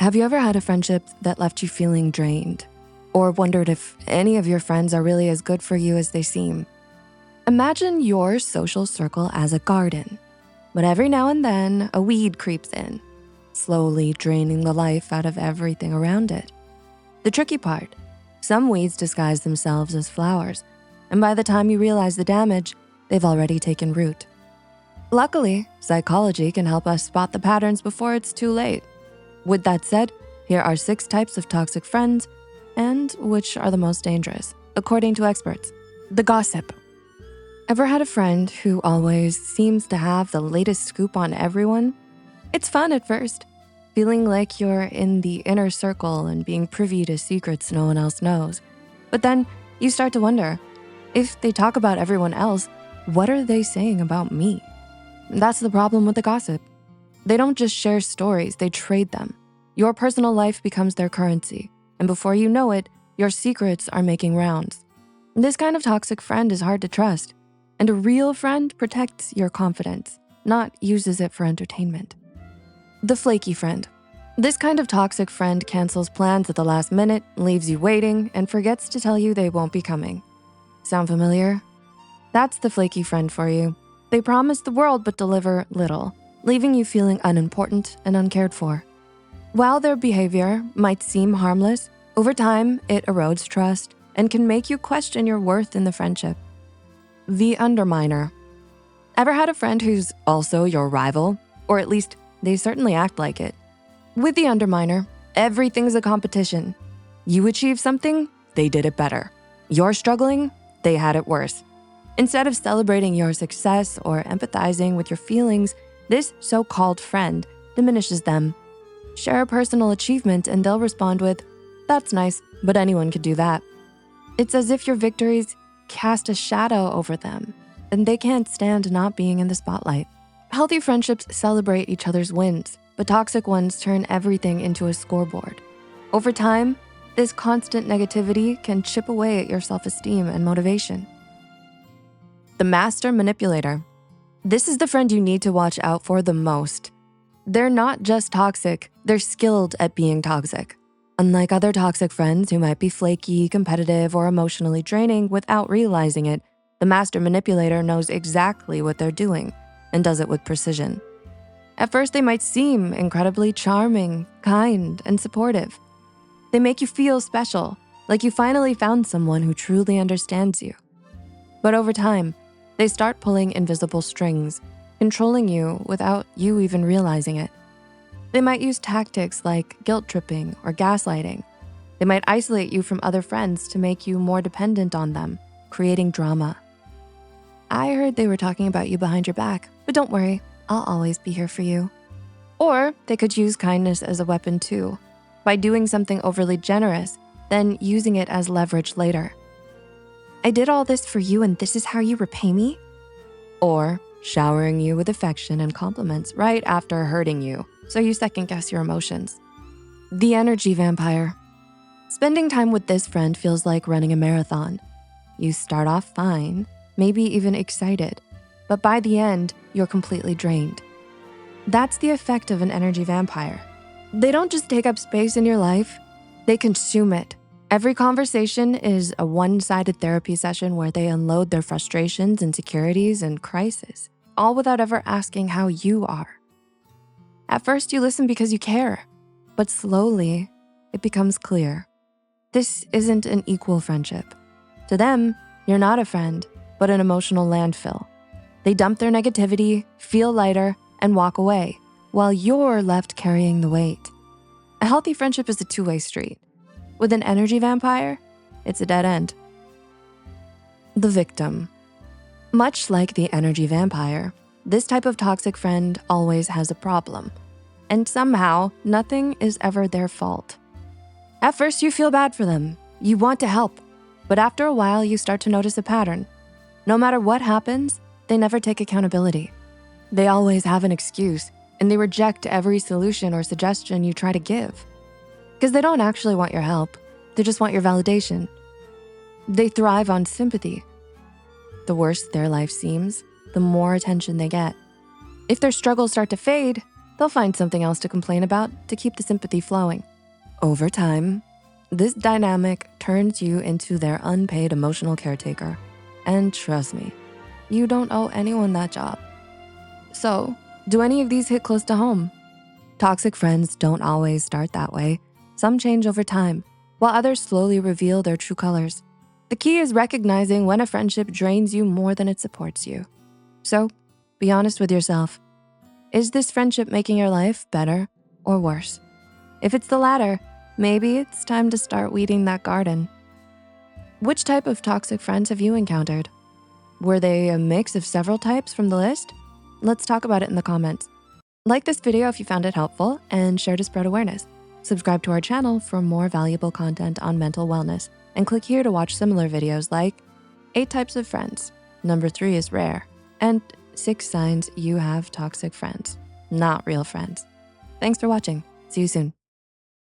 Have you ever had a friendship that left you feeling drained? Or wondered if any of your friends are really as good for you as they seem? Imagine your social circle as a garden, but every now and then a weed creeps in, slowly draining the life out of everything around it. The tricky part, some weeds disguise themselves as flowers, and by the time you realize the damage, they've already taken root. Luckily, psychology can help us spot the patterns before it's too late. With that said, here are 6 types of toxic friends and which are the most dangerous, according to experts. The gossip. Ever had a friend who always seems to have the latest scoop on everyone? It's fun at first, feeling like you're in the inner circle and being privy to secrets no one else knows. But then you start to wonder, if they talk about everyone else, what are they saying about me? That's the problem with the gossip. They don't just share stories, they trade them. Your personal life becomes their currency, and before you know it, your secrets are making rounds. This kind of toxic friend is hard to trust, and a real friend protects your confidence, not uses it for entertainment. The flaky friend. This kind of toxic friend cancels plans at the last minute, leaves you waiting, and forgets to tell you they won't be coming. Sound familiar? That's the flaky friend for you. They promise the world but deliver little, leaving you feeling unimportant and uncared for. While their behavior might seem harmless, over time, it erodes trust and can make you question your worth in the friendship. The underminer. Ever had a friend who's also your rival? Or at least, they certainly act like it. With the underminer, everything's a competition. You achieve something, they did it better. You're struggling, they had it worse. Instead of celebrating your success or empathizing with your feelings, this so-called friend diminishes them. Share a personal achievement and they'll respond with, "That's nice, but anyone could do that." It's as if your victories cast a shadow over them and they can't stand not being in the spotlight. Healthy friendships celebrate each other's wins, but toxic ones turn everything into a scoreboard. Over time, this constant negativity can chip away at your self-esteem and motivation. The master manipulator. This is the friend you need to watch out for the most. They're not just toxic, they're skilled at being toxic. Unlike other toxic friends who might be flaky, competitive, or emotionally draining without realizing it, the master manipulator knows exactly what they're doing and does it with precision. At first, they might seem incredibly charming, kind, and supportive. They make you feel special, like you finally found someone who truly understands you. But over time, they start pulling invisible strings, controlling you without you even realizing it. They might use tactics like guilt tripping or gaslighting. They might isolate you from other friends to make you more dependent on them, creating drama. I heard they were talking about you behind your back, but don't worry, I'll always be here for you. Or they could use kindness as a weapon too, by doing something overly generous, then using it as leverage later. "I did all this for you and this is how you repay me?" Or showering you with affection and compliments right after hurting you, so you second guess your emotions. The energy vampire. Spending time with this friend feels like running a marathon. You start off fine, maybe even excited, but by the end, you're completely drained. That's the effect of an energy vampire. They don't just take up space in your life, they consume it. Every conversation is a one-sided therapy session where they unload their frustrations, insecurities, and crises, all without ever asking how you are. At first, you listen because you care, but slowly, it becomes clear. This isn't an equal friendship. To them, you're not a friend, but an emotional landfill. They dump their negativity, feel lighter, and walk away, while you're left carrying the weight. A healthy friendship is a two-way street. With an energy vampire, it's a dead end. The victim. Much like the energy vampire, this type of toxic friend always has a problem, and somehow nothing is ever their fault. At first, you feel bad for them. You want to help, but after a while, you start to notice a pattern. No matter what happens, they never take accountability. They always have an excuse, and they reject every solution or suggestion you try to give. Because they don't actually want your help, they just want your validation. They thrive on sympathy. The worse their life seems, the more attention they get. If their struggles start to fade, they'll find something else to complain about to keep the sympathy flowing. Over time, this dynamic turns you into their unpaid emotional caretaker. And trust me, you don't owe anyone that job. So, do any of these hit close to home? Toxic friends don't always start that way. Some change over time, while others slowly reveal their true colors. The key is recognizing when a friendship drains you more than it supports you. So, be honest with yourself. Is this friendship making your life better or worse? If it's the latter, maybe it's time to start weeding that garden. Which type of toxic friends have you encountered? Were they a mix of several types from the list? Let's talk about it in the comments. Like this video if you found it helpful and share to spread awareness. Subscribe to our channel for more valuable content on mental wellness and click here to watch similar videos like 8 types of friends, number 3 is rare, and 6 signs you have toxic friends, not real friends. Thanks for watching. See you soon.